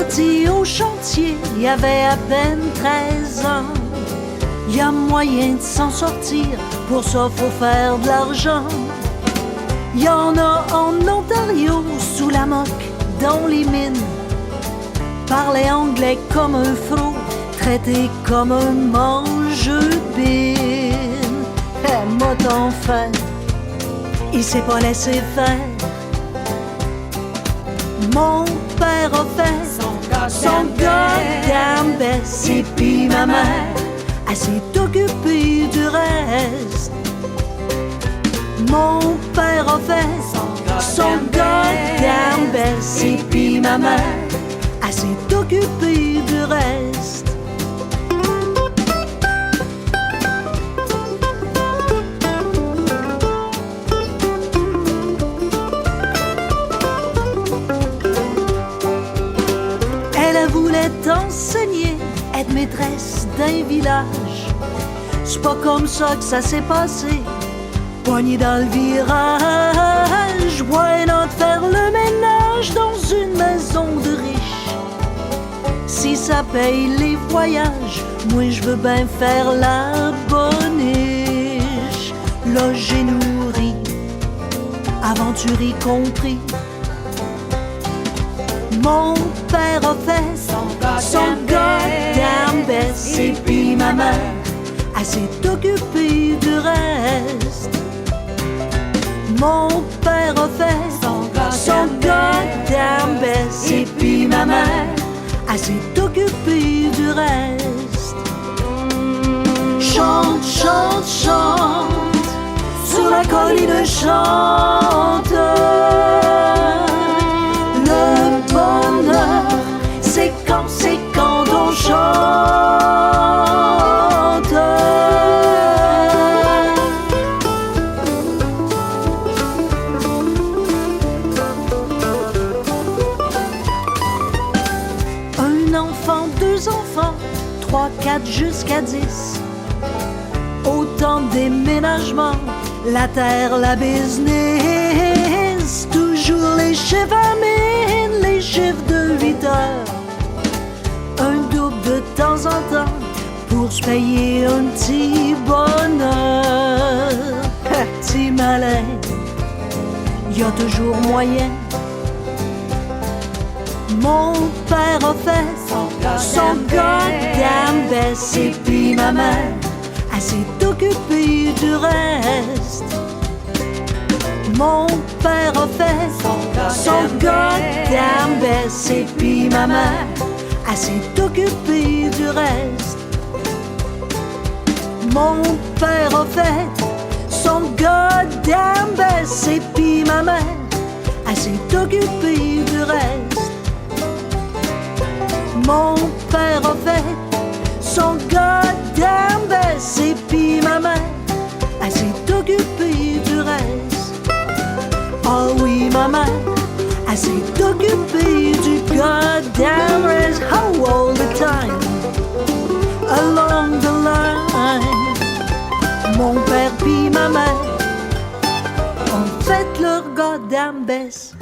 parti au chantier, il y avait à peine 13 ans. Y a moyen de s'en sortir, pour ça faut faire de l'argent. Y en a en Ontario, sous la moque, dans les mines. Parlait anglais comme un fro, traité comme un mange-bine. M'a t'en fait, il s'est pas laissé faire. Mon père a fait son goddamn best. Et puis ma mère, elle s'est occupée du reste. Mon père a fait son goddamn best. Et puis ma mère, elle s'est occupée du reste. Elle voulait enseigner, être maîtresse d'un village. C'est pas comme ça que ça s'est passé, poignée dans le virage. Why not faire le ménage dans une maison de riche? Si ça paye les voyages, moi je veux bien faire la boniche. Logé, nourri, aventuré compris. Mon père a fait son goddamn best. Et puis ma mère, elle s'est occupée du reste. Mon père a fait son goddamn best. Et puis ma mère, elle s'est occupée du reste. Chante, chante, chante, sur la colline chante. Le bonheur, c'est quand on chante. Un enfant, deux enfants, 3, 4 jusqu'à 10. Autant de déménagements, la terre, la business. Toujours les chiffres amènent, les chiffres de 8 heures. Un double de temps en temps pour se payer un petit bonheur. Petit malin, y a toujours moyen. Mon père a fait son goddamn best. Et puis ma mère, elle s'est occupée du reste. Mon père a fait son goddamn best. Et puis ma mère, elle s'est occupée du reste. Mon père a fait son goddamn best. Et puis ma mère, elle s'est occupée du reste. Mon père a fait son goddamn best. Et puis ma mère, elle s'est occupée du reste. Oh oui, ma mère, elle s'est occupée du goddamn rest. Oh, all the time, along the line. Mon père puis ma mère ont fait leur goddamn best.